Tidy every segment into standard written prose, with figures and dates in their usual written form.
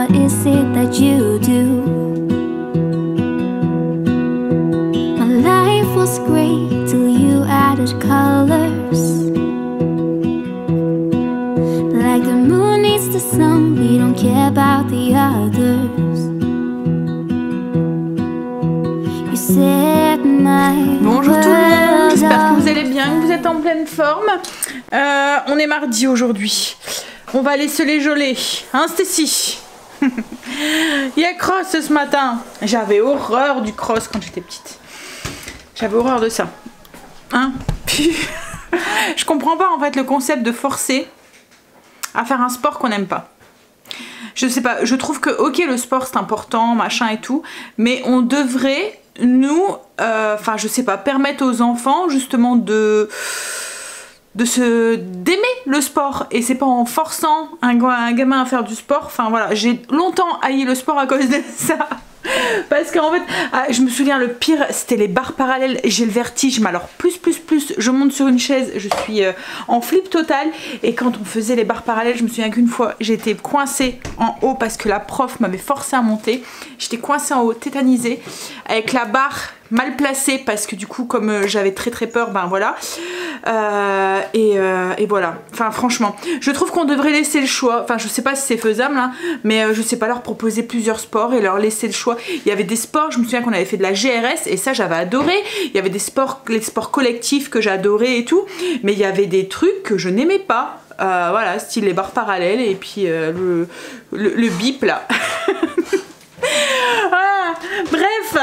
what is it that you do? My life was great till you added colors. Like the moon needs the sun, we don't care about the others. You set my Bonjour tout le monde, j'espère que vous world allez bien, que vous êtes en pleine forme. On est mardi aujourd'hui. On va aller se les geler, hein Stécie? Il y a cross ce matin. J'avais horreur du cross quand j'étais petite. J'avais horreur de ça. Hein? Je comprends pas en fait le concept de forcer à faire un sport qu'on n'aime pas. Je sais pas, je trouve que ok le sport c'est important, machin et tout, mais on devrait nous, enfin je sais pas, permettre aux enfants justement d'aimer le sport, et c'est pas en forçant un gamin à faire du sport. Enfin voilà, j'ai longtemps haï le sport à cause de ça. Parce qu'en fait, je me souviens, le pire c'était les barres parallèles. J'ai le vertige, mais alors plus, je monte sur une chaise, je suis en flip total. Et quand on faisait les barres parallèles, je me souviens qu'une fois j'étais coincée en haut parce que la prof m'avait forcé à monter. J'étais coincée en haut, tétanisée, avec la barre mal placée parce que du coup comme j'avais très peur, ben voilà. Et voilà, enfin franchement je trouve qu'on devrait laisser le choix. Enfin je sais pas si c'est faisable hein, mais je sais pas, leur proposer plusieurs sports et leur laisser le choix. Il y avait des sports, je me souviens qu'on avait fait de la GRS et ça j'avais adoré. Il y avait des sports, les sports collectifs que j'adorais et tout, mais il y avait des trucs que je n'aimais pas. Voilà, style les barres parallèles et puis le bip là. Voilà. Bref,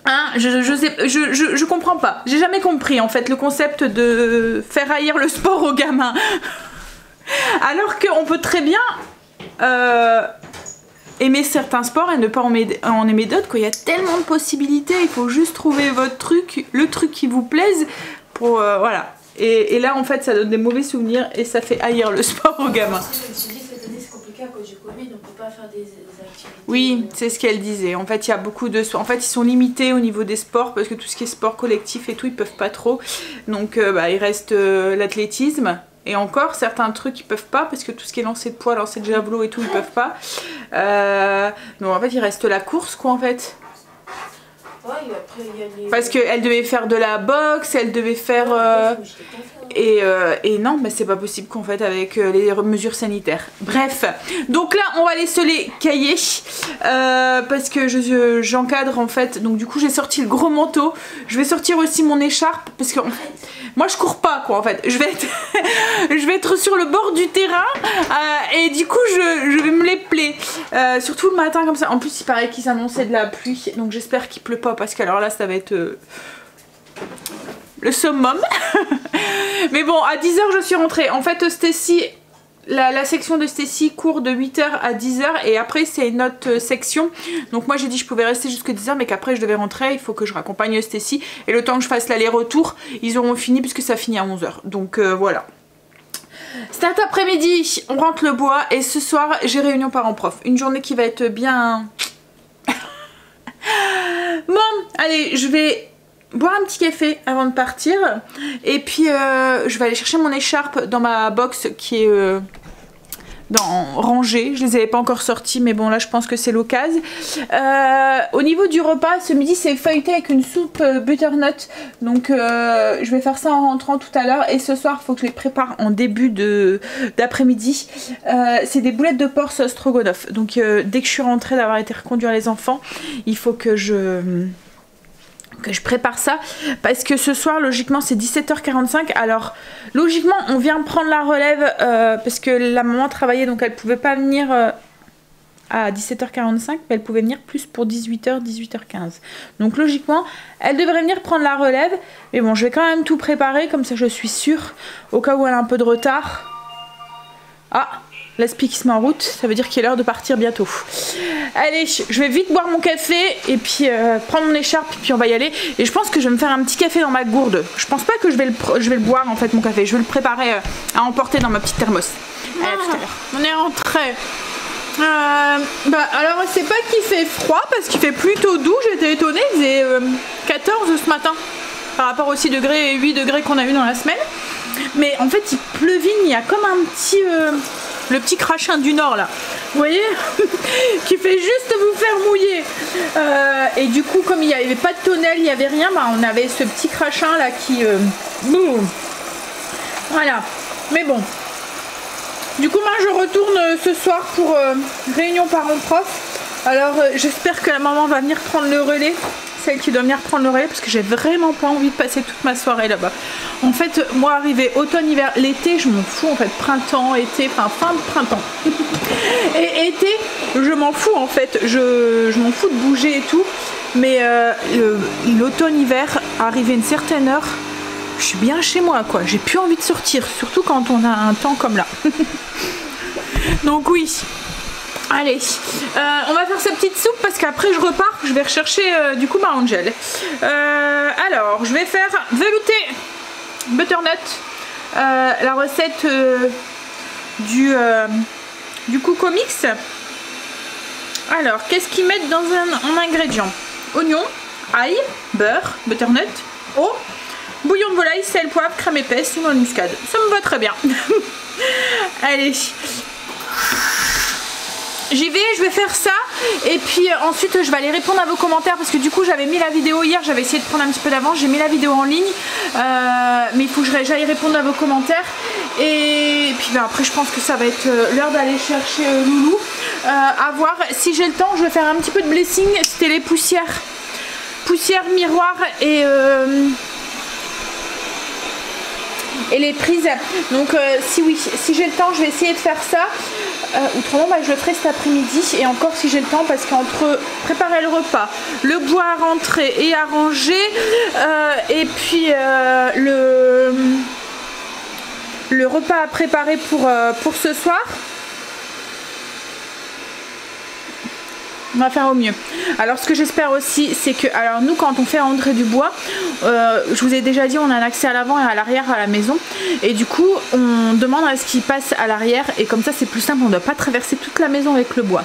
hein, je comprends pas. J'ai jamais compris en fait le concept de faire haïr le sport aux gamins. Alors qu'on peut très bien aimer certains sports et ne pas en aimer d'autres. Il y a tellement de possibilités, il faut juste trouver votre truc, le truc qui vous plaise pour voilà. Et là en fait ça donne des mauvais souvenirs et ça fait haïr le sport aux gamins. Je me suis dit cette année c'est compliqué à cause du Covid, on peut pas faire des activités. Oui, c'est ce qu'elle disait. En fait, il y a beaucoup de... En fait, ils sont limités au niveau des sports parce que tout ce qui est sport collectif et tout, ils peuvent pas trop. Donc, il reste l'athlétisme. Et encore, certains trucs, ils peuvent pas parce que tout ce qui est lancer de poids, lancer de javelot et tout, ils peuvent pas. Donc, en fait, il reste la course, quoi, en fait. Ouais, et après, il y a les... Parce qu'elle devait faire de la boxe, elle devait faire... Et non, mais c'est pas possible qu'en fait avec les mesures sanitaires. Bref, donc là on va aller se les cahier parce que j'encadre en fait. Donc du coup j'ai sorti le gros manteau. Je vais sortir aussi mon écharpe parce que en fait, moi je cours pas quoi en fait. Je vais être sur le bord du terrain et du coup je vais me les plaire. Surtout le matin comme ça. En plus il paraît qu'ils annonçaient de la pluie. Donc j'espère qu'il pleut pas parce qu'alors là ça va être... le summum. Mais bon, à 10h je suis rentrée. En fait Stécie, la section de Stécie court de 8h à 10h et après c'est une autre section. Donc moi j'ai dit je pouvais rester jusqu'à 10h mais qu'après je devais rentrer, il faut que je raccompagne Stécie. Et le temps que je fasse l'aller-retour, ils auront fini puisque ça finit à 11h. Donc voilà. Cet après-midi, on rentre le bois et ce soir j'ai réunion parents-prof. Une journée qui va être bien... Bon, allez, je vais... boire un petit café avant de partir et puis je vais aller chercher mon écharpe dans ma box qui est rangée. Je les avais pas encore sorties mais bon là je pense que c'est l'occasion. Au niveau du repas ce midi c'est feuilleté avec une soupe butternut, donc je vais faire ça en rentrant tout à l'heure et ce soir il faut que je les prépare en début d'après-midi. C'est des boulettes de porc sauce stroganoff, donc dès que je suis rentrée d'avoir été reconduire les enfants il faut que je prépare ça parce que ce soir logiquement c'est 17h45. Alors logiquement on vient prendre la relève parce que la maman travaillait donc elle pouvait pas venir à 17h45 mais elle pouvait venir plus pour 18h, 18h15. Donc logiquement elle devrait venir prendre la relève, mais bon je vais quand même tout préparer comme ça je suis sûre au cas où elle a un peu de retard. Ah, l'aspi qui se met en route, ça veut dire qu'il est l'heure de partir bientôt. Allez, je vais vite boire mon café et puis prendre mon écharpe et puis on va y aller. Et je pense que je vais me faire un petit café dans ma gourde. Je pense pas que je vais le boire en fait mon café. Je vais le préparer à emporter dans ma petite thermos. Allez, à tout à l'heure. On est rentré. Alors c'est pas qu'il fait froid parce qu'il fait plutôt doux. J'étais étonnée, il faisait 14 ce matin par rapport aux 6 degrés et 8 degrés qu'on a eu dans la semaine. Mais en fait il pleuvigne, il y a comme un petit... le petit crachin du Nord là, vous voyez, qui fait juste vous faire mouiller. Et du coup, comme il n'y avait pas de tonnelle, il n'y avait rien, bah, on avait ce petit crachin là qui... boum. Voilà, mais bon. Du coup, moi je retourne ce soir pour réunion parents-prof. Alors j'espère que la maman va venir prendre le relais, celle qui doit venir prendre le relais, parce que j'ai vraiment pas envie de passer toute ma soirée là-bas. En fait, moi arrivé automne, hiver, l'été, je m'en fous en fait, printemps, été, enfin fin de printemps. Et été, je m'en fous en fait, je m'en fous de bouger et tout. Mais l'automne, hiver, arrivé à une certaine heure, je suis bien chez moi quoi, j'ai plus envie de sortir, surtout quand on a un temps comme là. Donc oui. Allez, on va faire sa petite soupe parce qu'après je repars, je vais rechercher du coup ma Angel. Alors, je vais faire velouté butternut, la recette du Coco Mix. Alors, qu'est-ce qu'ils mettent dans en ingrédients? Oignon, ail, beurre, butternut, eau, bouillon de volaille, sel, poivre, crème épaisse, noix de muscade. Ça me va très bien. Allez. J'y vais, je vais faire ça et puis ensuite je vais aller répondre à vos commentaires parce que du coup j'avais mis la vidéo hier, j'avais essayé de prendre un petit peu d'avance, j'ai mis la vidéo en ligne mais il faut que j'aille répondre à vos commentaires et puis ben, après je pense que ça va être l'heure d'aller chercher Loulou. À voir, si j'ai le temps je vais faire un petit peu de blessing, c'était les poussières miroirs et les prises, donc si j'ai le temps je vais essayer de faire ça. Autrement bah, je le ferai cet après-midi et encore si j'ai le temps parce qu'entre préparer le repas, le bois à rentrer et à ranger et puis le repas à préparer pour ce soir, on va faire au mieux. Alors ce que j'espère aussi c'est que, alors nous quand on fait rentrer du bois, je vous ai déjà dit on a un accès à l'avant et à l'arrière à la maison et du coup on demande à ce qu'il passe à l'arrière et comme ça c'est plus simple, on ne doit pas traverser toute la maison avec le bois.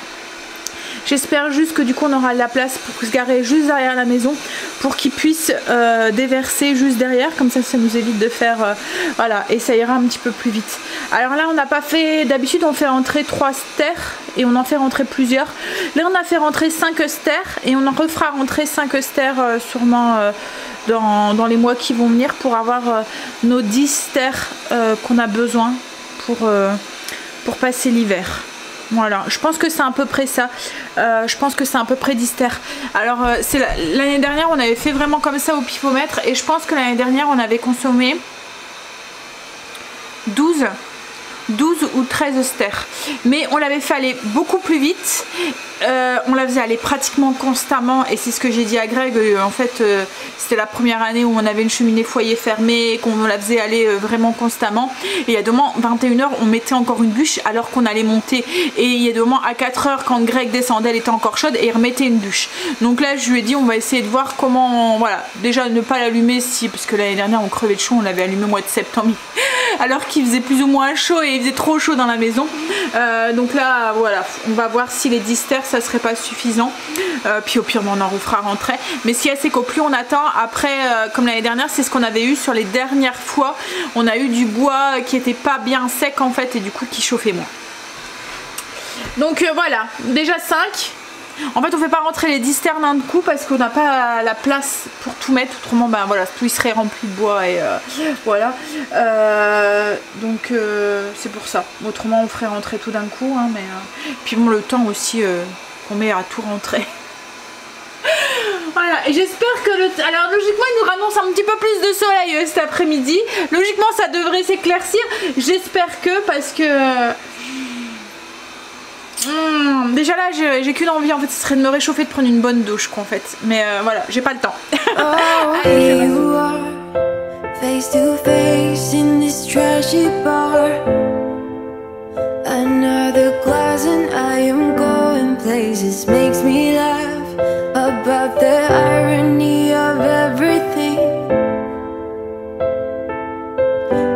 J'espère juste que du coup on aura de la place pour se garer juste derrière la maison pour qu'il puisse déverser juste derrière, comme ça ça nous évite de faire voilà, et ça ira un petit peu plus vite. Alors là on n'a pas fait, d'habitude on fait rentrer 3 stères et on en fait rentrer plusieurs. Là on a fait rentrer 5 stères et on en refera rentrer 5 stères sûrement dans les mois qui vont venir pour avoir nos 10 stères qu'on a besoin pour passer l'hiver. Voilà, je pense que c'est à peu près ça. Je pense que c'est à peu près 10 stères. Alors, l'année dernière, on avait fait vraiment comme ça au pifomètre. Et je pense que l'année dernière, on avait consommé 12 ou 13 stères. Mais on l'avait fait aller beaucoup plus vite. On la faisait aller pratiquement constamment. Et c'est ce que j'ai dit à Greg. En fait, c'était la première année où on avait une cheminée foyer fermée, qu'on la faisait aller vraiment constamment. Et il y a deux moments, 21 h, on mettait encore une bûche alors qu'on allait monter. Et il y a deux moments, à 4 h, quand Greg descendait, elle était encore chaude et il remettait une bûche. Donc là, je lui ai dit, on va essayer de voir comment... Voilà, déjà ne pas l'allumer si... Parce que l'année dernière, on crevait de chaud, on l'avait allumé au mois de septembre. Alors qu'il faisait plus ou moins chaud et il faisait trop chaud dans la maison. Donc là, voilà, on va voir si les 10 stères, ça serait pas suffisant. Puis au pire, on en refera rentrer. Mais ce qu'il y a, c'est qu'au plus on attend, après, comme l'année dernière, c'est ce qu'on avait eu sur les dernières fois. On a eu du bois qui était pas bien sec en fait et du coup qui chauffait moins. Donc voilà, déjà 5. En fait on fait pas rentrer les 10 stères d'un coup parce qu'on n'a pas la place pour tout mettre, autrement ben voilà, tout il serait rempli de bois et voilà. Donc c'est pour ça, autrement on ferait rentrer tout d'un coup hein, mais puis bon le temps aussi qu'on met à tout rentrer. Voilà, et j'espère que alors logiquement il nous annonce un petit peu plus de soleil cet après-midi. Logiquement ça devrait s'éclaircir. J'espère que, parce que déjà là j'ai qu'une envie en fait, ce serait de me réchauffer, de prendre une bonne douche quoi en fait. Mais voilà, j'ai pas le temps. Face to face in this trashy bar. Another glass and I am going places. Makes me laugh about the irony of everything.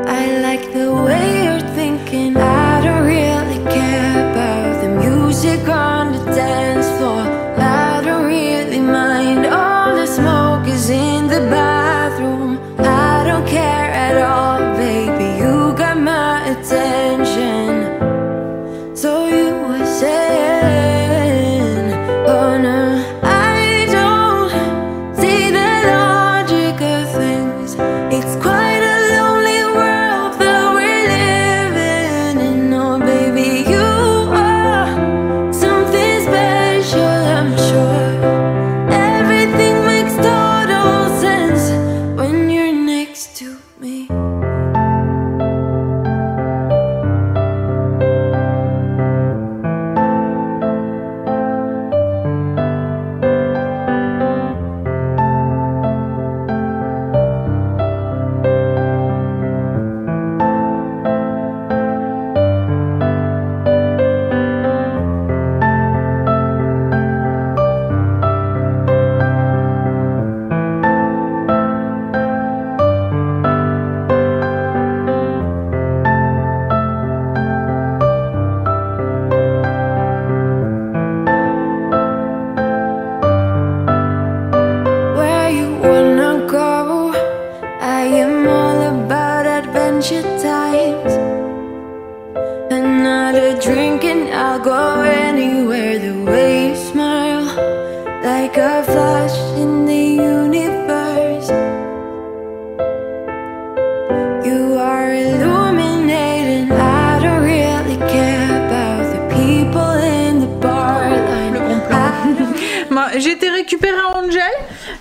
I like the way you're thinking. I don't really care about the music on the dance floor. I don't really mind. All the smoke is in the bathroom. I don't care at all, baby. You got my attention.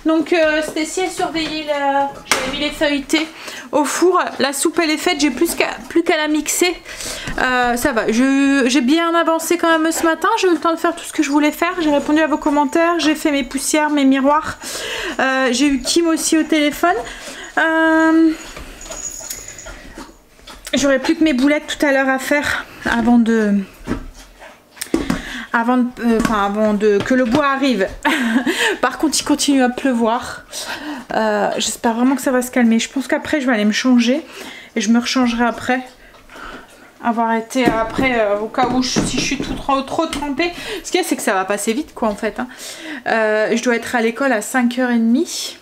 Donc Stacy a surveillé j'avais mis les feuilletés au four. La soupe elle est faite, j'ai plus qu'à la mixer. Ça va, j'ai bien avancé quand même ce matin. J'ai eu le temps de faire tout ce que je voulais faire. J'ai répondu à vos commentaires, j'ai fait mes poussières, mes miroirs. J'ai eu Kim aussi au téléphone. J'aurais plus que mes boulettes tout à l'heure à faire avant que le bois arrive. Par contre il continue à pleuvoir. J'espère vraiment que ça va se calmer. Je pense qu'après je vais aller me changer et je me rechangerai après avoir été après au cas où si je suis trop trempée. Ce qu'il y a c'est que ça va passer vite quoi en fait hein. Je dois être à l'école à 5h30.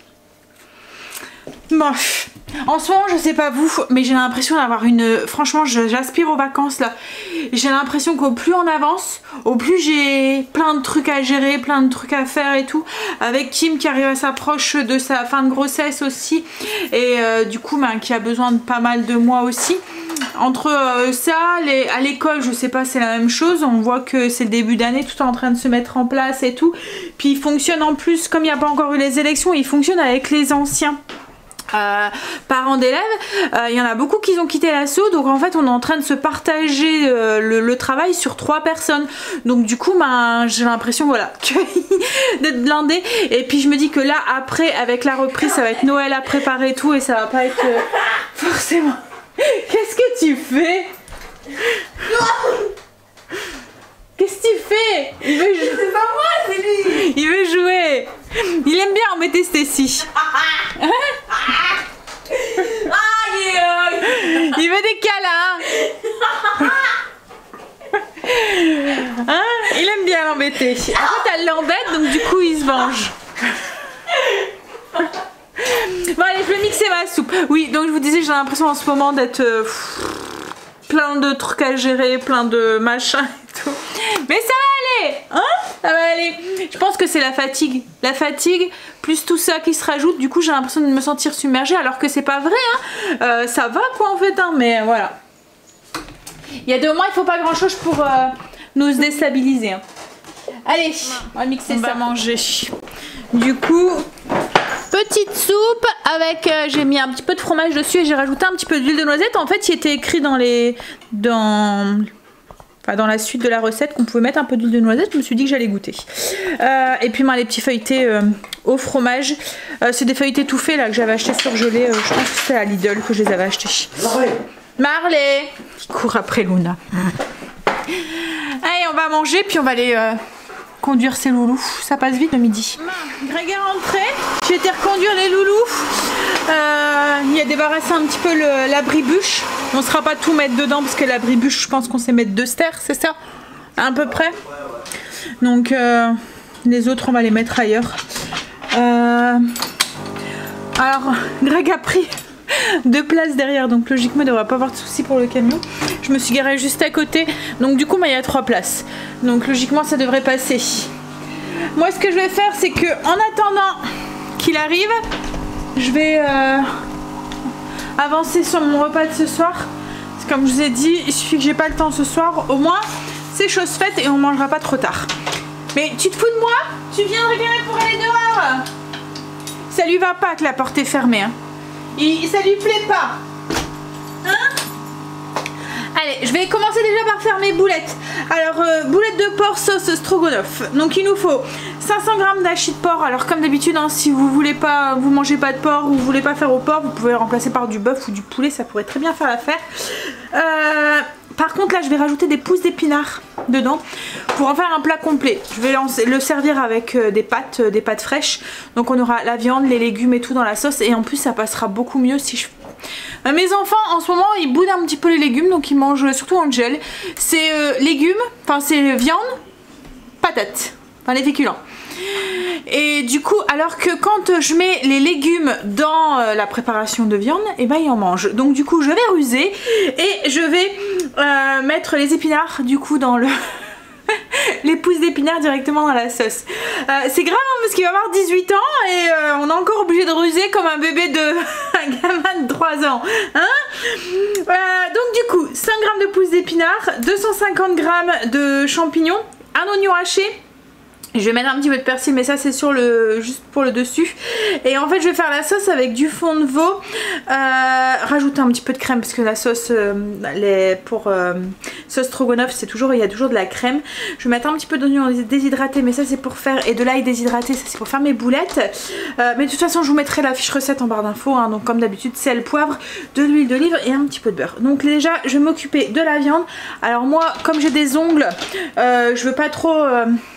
Bon, en ce moment je sais pas vous mais j'ai l'impression d'avoir franchement j'aspire aux vacances là. J'ai l'impression qu'au plus on avance, au plus j'ai plein de trucs à gérer, plein de trucs à faire et tout. Avec Kim qui arrive à s'approche de sa fin de grossesse aussi et du coup qui a besoin de pas mal de moi aussi. Entre ça, à l'école je sais pas c'est la même chose, on voit que c'est le début d'année, tout est en train de se mettre en place et tout. Puis il fonctionne en plus, comme il n'y a pas encore eu les élections, il fonctionne avec les anciens parents d'élèves. Il y en a beaucoup qui ont quitté l'assaut, donc en fait on est en train de se partager le travail sur 3 personnes, donc du coup j'ai l'impression voilà d'être blindée. Et puis je me dis que là après avec la reprise ça va être Noël à préparer et tout et ça va pas être forcément. Qu'est-ce que tu fais? Qu'est-ce que tu fais? Il veut jouer. C'est pas moi, c'est lui. Il veut jouer. Il aime bien embêter Stacy. Il veut des câlins. Hein? Il aime bien l'embêter. En fait elle l'embête donc du coup il se venge. Bon allez je vais mixer ma soupe. Oui donc je vous disais j'ai l'impression en ce moment d'être plein de trucs à gérer, plein de machins et tout. Mais ça va aller hein. Ça va aller. Je pense que c'est la fatigue. La fatigue plus tout ça qui se rajoute. Du coup j'ai l'impression de me sentir submergée alors que c'est pas vrai hein. Ça va quoi en fait hein. Mais voilà. Il y a des moments il faut pas grand chose pour nous déstabiliser hein. Allez on va mixer ça. On va manger. Du coup petite soupe avec j'ai mis un petit peu de fromage dessus et j'ai rajouté un petit peu d'huile de noisette. En fait il était écrit dans la suite de la recette qu'on pouvait mettre un peu d'huile de noisette. Je me suis dit que j'allais goûter. Et puis les petits feuilletés au fromage. C'est des feuilletés tout faits là que j'avais acheté surgelés. Je pense que c'est à Lidl que je les avais achetés. Marley qui court après Luna. Allez on va manger puis on va aller conduire ces loulous. Ça passe vite le midi. Greg est rentré. J'ai été reconduire les loulous. Il a débarrassé un petit peu l'abri-bûche. On ne sera pas tout mettre dedans parce que l'abri-bûche, je pense qu'on sait mettre 2 stères, c'est ça? À peu près. Donc les autres, on va les mettre ailleurs. Alors, Greg a pris 2 places derrière, donc logiquement il ne devrait pas avoir de soucis pour le camion. Je me suis garée juste à côté, donc du coup il y a 3 places. Donc logiquement ça devrait passer. Moi ce que je vais faire c'est que en attendant qu'il arrive, je vais avancer sur mon repas de ce soir. Parce que comme je vous ai dit, il suffit que j'ai pas le temps ce soir, au moins c'est chose faite et on mangera pas trop tard. Mais tu te fous de moi? Tu viens de réclamer pour aller dehors? Ça lui va pas que la porte est fermée hein. Ça lui plaît pas hein. Allez je vais commencer déjà par faire mes boulettes. Alors boulettes de porc sauce stroganoff. Donc il nous faut 500 g d'hachis de porc. Alors comme d'habitude hein, si vous voulez pas, vous mangez pas de porc ou vous voulez pas faire au porc, vous pouvez le remplacer par du bœuf ou du poulet, ça pourrait très bien faire l'affaire. Par contre là je vais rajouter des pousses d'épinards dedans pour en faire un plat complet. Je vais le servir avec des pâtes fraîches. Donc on aura la viande, les légumes et tout dans la sauce et en plus ça passera beaucoup mieux si je... Mes enfants en ce moment ils boudent un petit peu les légumes donc ils mangent surtout en gel. C'est légumes, enfin c'est viande, patates, enfin les féculents. Et du coup alors que quand je mets les légumes dans la préparation de viande et ben ils en mangent. Donc du coup je vais ruser et je vais mettre les épinards du coup dans le... les pousses d'épinards directement dans la sauce. C'est grave hein, parce qu'il va avoir 18 ans et on est encore obligé de ruser comme un bébé de... un gamin de 3 ans. Hein donc du coup 5 g de pousses d'épinards, 250 g de champignons, un oignon haché, Je vais mettre un petit peu de persil, mais ça c'est sur juste pour le dessus. Et en fait je vais faire la sauce avec du fond de veau, rajouter un petit peu de crème parce que la sauce pour sauce stroganoff c'est toujours, il y a toujours de la crème. Je vais mettre un petit peu d'oignon déshydraté, mais ça c'est pour faire, et de l'ail déshydraté, ça c'est pour faire mes boulettes. Mais de toute façon je vous mettrai la fiche recette en barre d'infos, hein, donc comme d'habitude sel, poivre, de l'huile d'olive et un petit peu de beurre. Donc déjà je vais m'occuper de la viande. Alors moi comme j'ai des ongles, je veux pas trop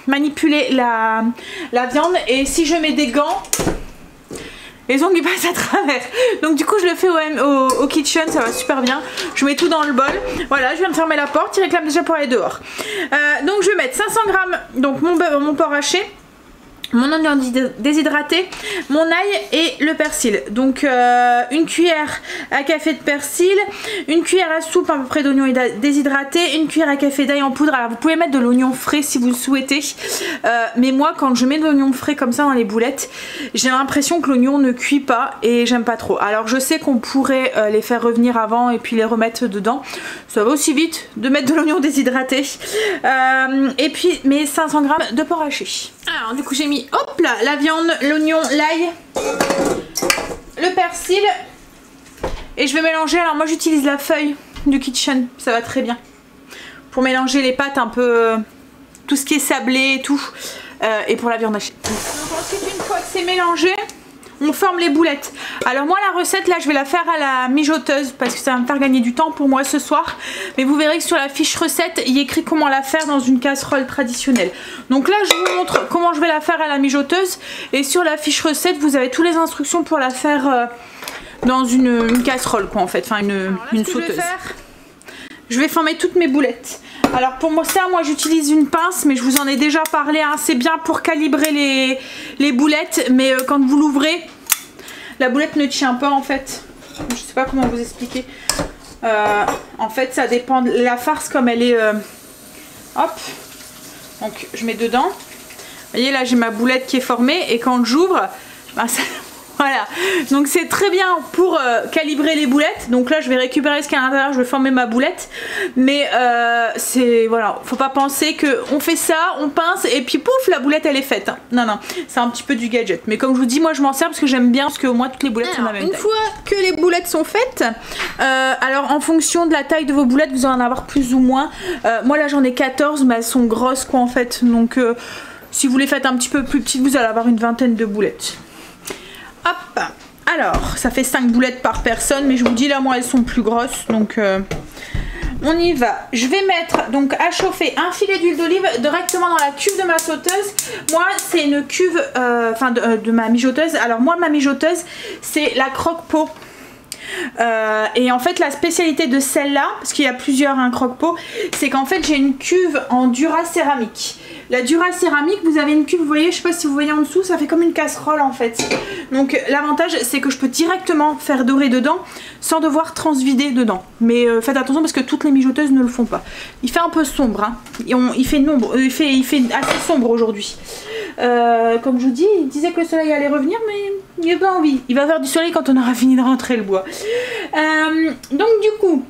manipuler la viande, et si je mets des gants les ongles ils passent à travers, donc du coup je le fais au kitchen, ça va super bien. Je mets tout dans le bol, voilà, je viens de fermer la porte, il réclame déjà pour aller dehors. Donc je vais mettre 500 g, donc mon porc haché, mon oignon déshydraté, mon ail et le persil. Donc une cuillère à café de persil, une cuillère à soupe à peu près d'oignon déshydraté, une cuillère à café d'ail en poudre. Alors vous pouvez mettre de l'oignon frais si vous le souhaitez, mais moi quand je mets de l'oignon frais comme ça dans les boulettes, j'ai l'impression que l'oignon ne cuit pas et j'aime pas trop. Alors je sais qu'on pourrait les faire revenir avant et puis les remettre dedans, ça va aussi vite de mettre de l'oignon déshydraté. Et puis mes 500 g de porc haché. Alors du coup j'ai mis hop là la viande, l'oignon, l'ail, le persil, et je vais mélanger. Alors moi j'utilise la feuille du kitchen, ça va très bien pour mélanger les pâtes un peu, tout ce qui est sablé et tout, et pour la viande hachée. Donc ensuite une fois que c'est mélangé, on forme les boulettes. Alors moi la recette là je vais la faire à la mijoteuse parce que ça va me faire gagner du temps pour moi ce soir, mais vous verrez que sur la fiche recette il y a écrit comment la faire dans une casserole traditionnelle. Donc là je vous montre comment je vais la faire à la mijoteuse, et sur la fiche recette vous avez toutes les instructions pour la faire dans une casserole quoi en fait, enfin une sauteuse. Je vais former toutes mes boulettes. Alors pour moi j'utilise une pince, mais je vous en ai déjà parlé, hein. C'est bien pour calibrer les boulettes, mais quand vous l'ouvrez, la boulette ne tient pas en fait. Je sais pas comment vous expliquer. En fait ça dépend de la farce comme elle est. Hop, donc je mets dedans. Vous voyez là j'ai ma boulette qui est formée, et quand j'ouvre, ben, ça... Voilà, donc c'est très bien pour calibrer les boulettes. Donc là je vais récupérer ce qu'il y a à l'intérieur, je vais former ma boulette. Mais c'est, voilà, faut pas penser que on fait ça, on pince et puis pouf la boulette elle est faite, hein. Non non, c'est un petit peu du gadget. Mais comme je vous dis, moi je m'en sers parce que j'aime bien, parce que au moins toutes les boulettes sont la même taille. Une fois que les boulettes sont faites, alors en fonction de la taille de vos boulettes vous en avoir plus ou moins. Moi là j'en ai 14, mais elles sont grosses quoi en fait. Donc si vous les faites un petit peu plus petites, vous allez avoir une vingtaine de boulettes. Hop, alors ça fait 5 boulettes par personne, mais je vous dis là moi elles sont plus grosses, donc on y va. Je vais mettre donc à chauffer un filet d'huile d'olive directement dans la cuve de ma sauteuse. Moi c'est une cuve de ma mijoteuse. Alors moi ma mijoteuse c'est la croque-pot. Et en fait la spécialité de celle-là, parce qu'il y a plusieurs croque-pot, c'est qu'en fait j'ai une cuve en Dura céramique. La Dura céramique, vous avez une cuve, vous voyez, je sais pas si vous voyez en dessous, ça fait comme une casserole en fait. Donc l'avantage c'est que je peux directement faire dorer dedans sans devoir transvider dedans. Mais faites attention parce que toutes les mijoteuses ne le font pas. Il fait un peu sombre, hein. Il fait assez sombre aujourd'hui. Comme je vous dis, il disait que le soleil allait revenir, mais il n'a pas envie. Il va faire du soleil quand on aura fini de rentrer le bois. Donc du coup,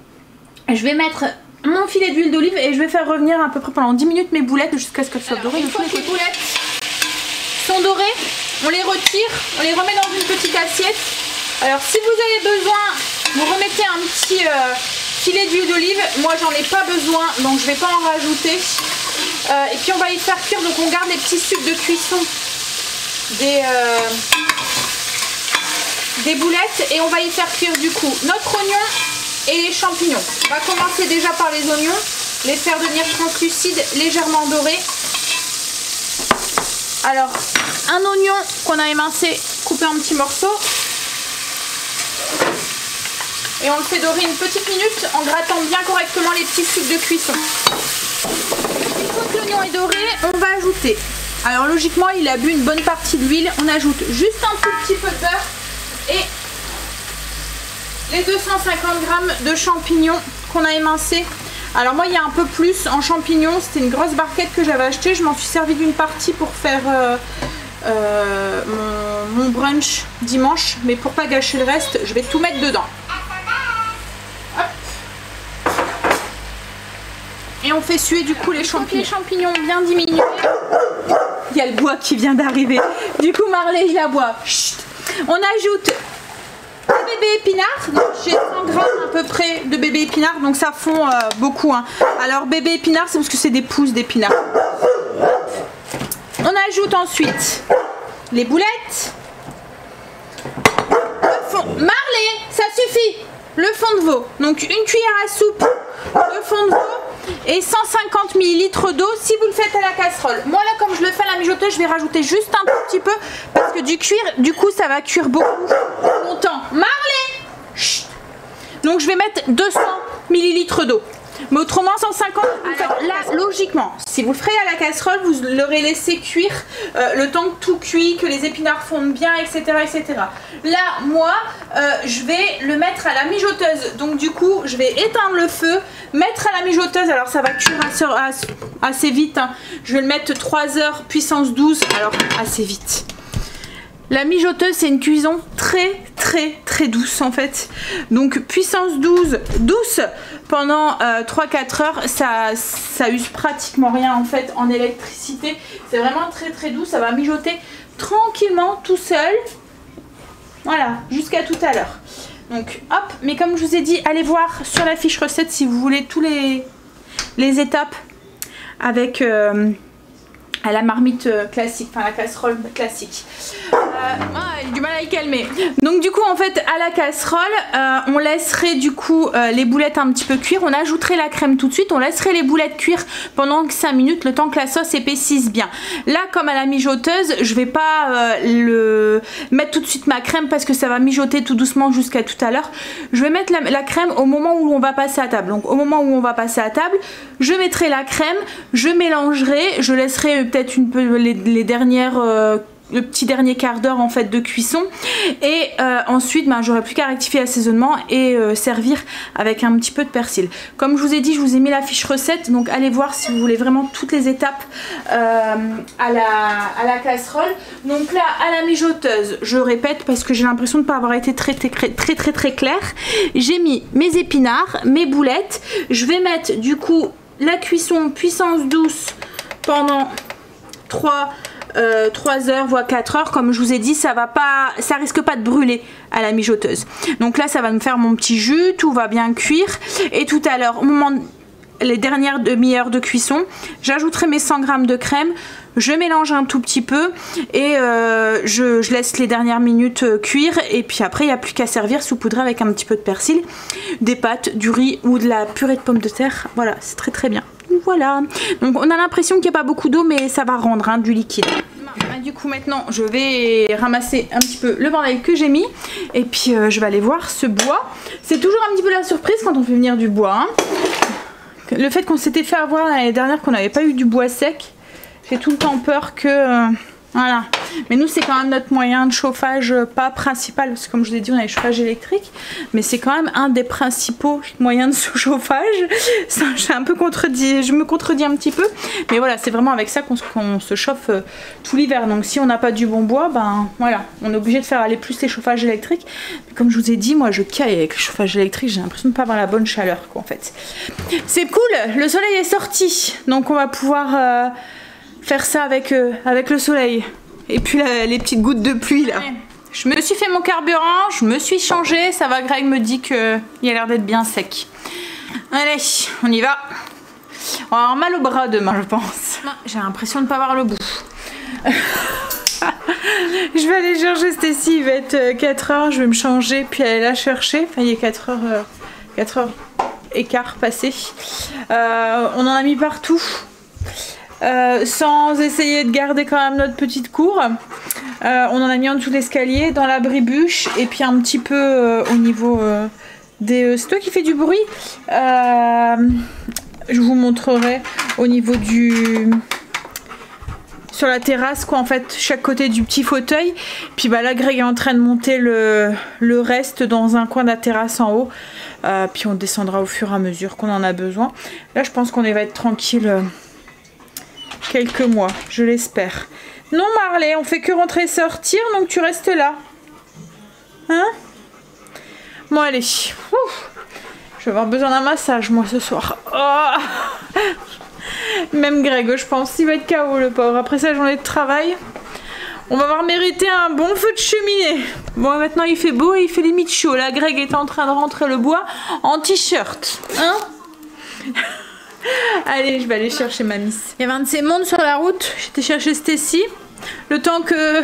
je vais mettre mon filet d'huile d'olive et je vais faire revenir à peu près pendant 10 minutes mes boulettes jusqu'à ce qu'elles soient dorées. Une fois que les boulettes sont dorées, on les retire, on les remet dans une petite assiette. Alors si vous avez besoin, vous remettez un petit filet d'huile d'olive. Moi j'en ai pas besoin, donc je vais pas en rajouter. Et puis on va y faire cuire, donc on garde les petits sucs de cuisson des boulettes, et on va y faire cuire du coup notre oignon et les champignons. On va commencer déjà par les oignons, les faire devenir translucides, légèrement dorés. Alors, un oignon qu'on a émincé, coupé en petits morceaux. Et on le fait dorer une petite minute en grattant bien correctement les petits sucs de cuisson. Une fois que l'oignon est doré, on va ajouter. Alors logiquement, il a bu une bonne partie d'huile. On ajoute juste un tout petit peu de beurre et les 250 g de champignons qu'on a émincés. Alors moi il y a un peu plus en champignons, c'était une grosse barquette que j'avais achetée, je m'en suis servi d'une partie pour faire mon brunch dimanche, mais pour pas gâcher le reste, je vais tout mettre dedans. Hop. Et on fait suer du coup les champignons bien diminués. il y a le bois qui vient d'arriver. Du coup, Marley, il aboie. Chut. On ajoute le bébé épinard. Donc, j'ai 100 grammes à peu près de bébé épinard. Donc, ça fond beaucoup. Hein. Alors, bébé épinard, c'est parce que c'est des pousses d'épinards. On ajoute ensuite les boulettes. Le fond. Marley, ça suffit. Le fond de veau. Donc, une cuillère à soupe de fond de veau. Et 150 ml d'eau si vous le faites à la casserole. Moi là comme je le fais à la mijoteuse, je vais rajouter juste un tout petit peu parce que du coup ça va cuire beaucoup longtemps. Marley, chut. Donc je vais mettre 200 ml d'eau. Mais autrement 150. Alors là logiquement, si vous le ferez à la casserole, vous l'aurez laissé cuire le temps que tout cuit, que les épinards fondent bien, etc. etc. Là moi je vais le mettre à la mijoteuse. Donc du coup je vais éteindre le feu, mettre à la mijoteuse. Alors ça va cuire assez vite. Hein. Je vais le mettre 3 heures puissance 12. Alors assez vite. La mijoteuse c'est une cuisson très douce en fait. Donc puissance 12 douce pendant 3-4 heures, ça use pratiquement rien en fait en électricité. C'est vraiment très doux, ça va mijoter tranquillement tout seul. Voilà, jusqu'à tout à l'heure. Donc hop, mais comme je vous ai dit, allez voir sur la fiche recette si vous voulez tous les étapes avec à la marmite classique, enfin la casserole classique. J'ai du mal à y calmer. Donc du coup en fait à la casserole on laisserait du coup les boulettes un petit peu cuire. On ajouterait la crème tout de suite. On laisserait les boulettes cuire pendant 5 minutes le temps que la sauce épaississe bien. Là comme à la mijoteuse je vais pas mettre tout de suite ma crème parce que ça va mijoter tout doucement jusqu'à tout à l'heure. Je vais mettre la crème au moment où on va passer à table. Donc au moment où on va passer à table je mettrai la crème, je mélangerai, je laisserai peut-être les dernières le petit dernier quart d'heure en fait de cuisson et ensuite j'aurai plus qu'à rectifier l'assaisonnement et servir avec un petit peu de persil. Comme je vous ai dit, je vous ai mis la fiche recette, donc allez voir si vous voulez vraiment toutes les étapes à la casserole. Donc là à la mijoteuse, je répète parce que j'ai l'impression de ne pas avoir été très claire, j'ai mis mes épinards, mes boulettes, je vais mettre du coup la cuisson puissance douce pendant 3 heures voire 4 heures. Comme je vous ai dit, ça risque pas de brûler à la mijoteuse. Donc là ça va me faire mon petit jus, tout va bien cuire et tout à l'heure au moment les dernières demi-heures de cuisson, j'ajouterai mes 100 g de crème, je mélange un tout petit peu et je laisse les dernières minutes cuire et puis après il n'y a plus qu'à servir saupoudré avec un petit peu de persil, des pâtes, du riz ou de la purée de pommes de terre. Voilà, c'est très bien. Voilà, donc on a l'impression qu'il n'y a pas beaucoup d'eau mais ça va rendre du liquide. Du coup maintenant je vais ramasser un petit peu le bordel que j'ai mis et puis je vais aller voir ce bois. C'est toujours un petit peu la surprise quand on fait venir du bois. Hein. Le fait qu'on s'était fait avoir l'année dernière qu'on n'avait pas eu du bois sec, j'ai tout le temps peur que... voilà, mais nous c'est quand même notre moyen de chauffage, pas principal parce que comme je vous ai dit on a le chauffage électrique, mais c'est quand même un des principaux moyens de chauffage. Je me contredis un petit peu, mais voilà, c'est vraiment avec ça qu'on se chauffe tout l'hiver. Donc si on n'a pas du bon bois, voilà, on est obligé de faire aller plus les chauffages électriques. Mais comme je vous ai dit, moi je caille avec le chauffage électrique, j'ai l'impression de ne pas avoir la bonne chaleur quoi, en fait. C'est cool, le soleil est sorti, donc on va pouvoir... faire ça avec le soleil et puis les petites gouttes de pluie là. Je me suis fait mon carburant, je me suis changé, ça va. Greg me dit qu'il a l'air d'être bien sec. Allez, on y va. On va avoir mal au bras demain je pense. J'ai l'impression de ne pas avoir le bout. Je vais aller chercher Stécie, il va être 4 heures, je vais me changer puis aller la chercher. Enfin il est 4 heures et quart passé. On en a mis partout. Sans essayer de garder quand même notre petite cour. On en a mis en dessous de l'escalier, dans l'abribus et puis un petit peu au niveau des... c'est toi qui fais du bruit. Je vous montrerai au niveau du... sur la terrasse quoi en fait, chaque côté du petit fauteuil. Puis là Greg est en train de monter le reste dans un coin de la terrasse en haut. Puis on descendra au fur et à mesure qu'on en a besoin. Là je pense qu'on va être tranquille... quelques mois, je l'espère. Non Marley, on fait que rentrer et sortir, donc tu restes là. Hein? Bon allez. Ouf. Je vais avoir besoin d'un massage moi ce soir. Oh, Même Greg, je pense, il va être KO le pauvre. Après sa journée de travail, on va avoir mérité un bon feu de cheminée. Bon, maintenant il fait beau et il fait limite chaud. Là, Greg est en train de rentrer le bois en t-shirt. Hein? Allez, je vais aller chercher ma miss. Il y avait un de ces mondes sur la route. J'étais chercher Stacy. Le temps que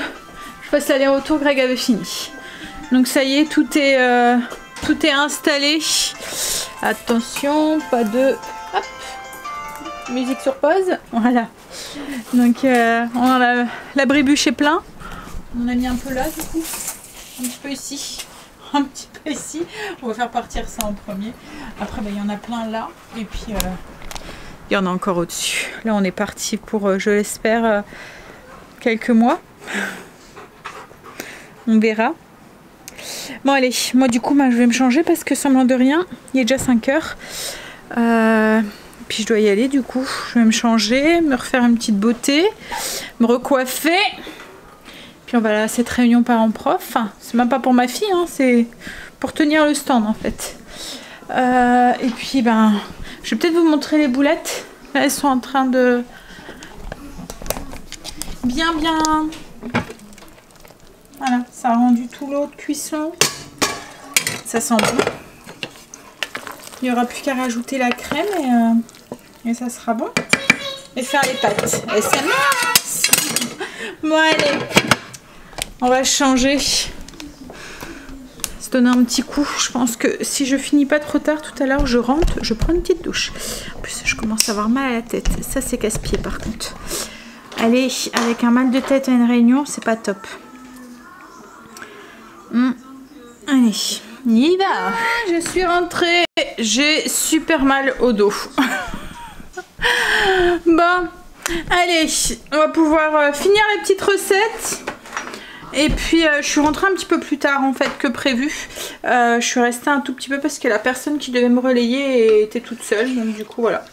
je fasse l'aller-retour, Greg avait fini. Donc ça y est, tout est installé. Attention, pas de... Hop. Musique sur pause. Voilà. Donc on a l'abribuche est plein. On a mis un peu là du coup. Un petit peu ici. Un petit peu ici. On va faire partir ça en premier. Après, il y en a plein là. Et puis, il y en a encore au-dessus. Là, on est parti pour, je l'espère, quelques mois. On verra. Bon, allez. Moi, du coup, je vais me changer parce que, semblant de rien, il est déjà 5 heures. Puis, je dois y aller, du coup. Je vais me changer, me refaire une petite beauté, me recoiffer. Puis on va à cette réunion parents-prof. Enfin, c'est même pas pour ma fille, hein, c'est pour tenir le stand en fait. Et puis je vais peut-être vous montrer les boulettes. Là, elles sont en train de bien. Voilà, ça a rendu tout l'eau de cuisson. Ça sent bon. Il n'y aura plus qu'à rajouter la crème et ça sera bon. Et faire les pâtes. Et ça masse. Bon allez. On va changer, se donner un petit coup. Je pense que si je finis pas trop tard tout à l'heure, je rentre, je prends une petite douche. En plus, je commence à avoir mal à la tête. Ça, c'est casse-pied par contre. Allez, avec un mal de tête à une réunion, c'est pas top. Allez, on y va. Je suis rentrée. J'ai super mal au dos. Bon, allez, on va pouvoir finir les petites recettes. Et puis je suis rentrée un petit peu plus tard en fait que prévu. Je suis restée un tout petit peu parce que la personne qui devait me relayer était toute seule. Donc du coup voilà.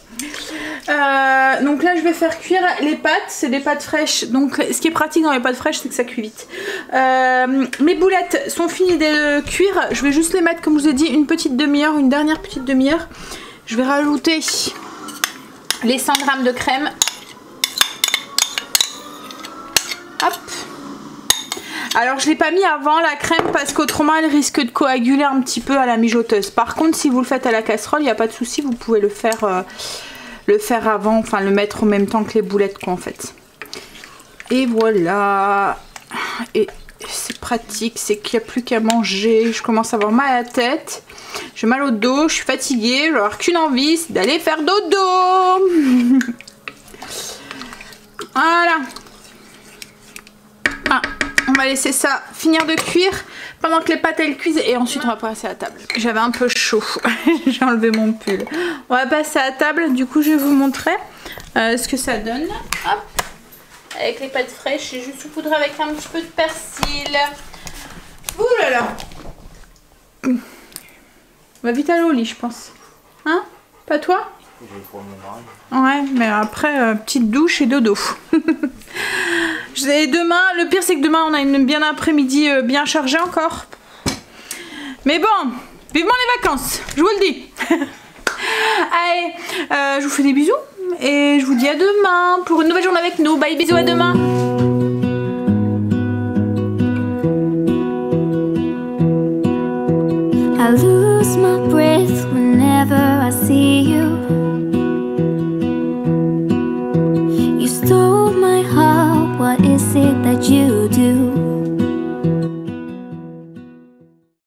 Donc là je vais faire cuire les pâtes. C'est des pâtes fraîches. Donc ce qui est pratique dans les pâtes fraîches c'est que ça cuit vite. Mes boulettes sont finies de cuire. Je vais juste les mettre comme je vous ai dit une petite demi-heure. Une dernière petite demi-heure. Je vais rajouter les 100 g de crème. Hop. Alors je l'ai pas mis avant la crème parce qu'autrement elle risque de coaguler un petit peu à la mijoteuse. Par contre si vous le faites à la casserole il n'y a pas de souci, vous pouvez le faire avant, enfin le mettre en même temps que les boulettes quoi en fait. Et voilà. Et c'est pratique, c'est qu'il n'y a plus qu'à manger. Je commence à avoir mal à la tête, j'ai mal au dos, je suis fatiguée, je vais avoir qu'une envie, c'est d'aller faire dodo. Voilà. On va laisser ça finir de cuire pendant que les pâtes elles cuisent et ensuite on va passer à table. J'avais un peu chaud, j'ai enlevé mon pull. On va passer à table, du coup je vais vous montrer ce que ça donne. Hop. Avec les pâtes fraîches, j'ai juste saupoudré avec un petit peu de persil. Ouh là là. On va vite aller au lit je pense. Hein? Pas toi? Ouais, mais après, petite douche et dodo. Et demain, le pire c'est que demain on a une bien après-midi bien chargée encore. Mais bon, vivement les vacances, je vous le dis. Allez, je vous fais des bisous et je vous dis à demain pour une nouvelle journée avec nous. Bye, bisous, à demain. I lose my breath whenever I see you. You stole my heart, what is it that you do?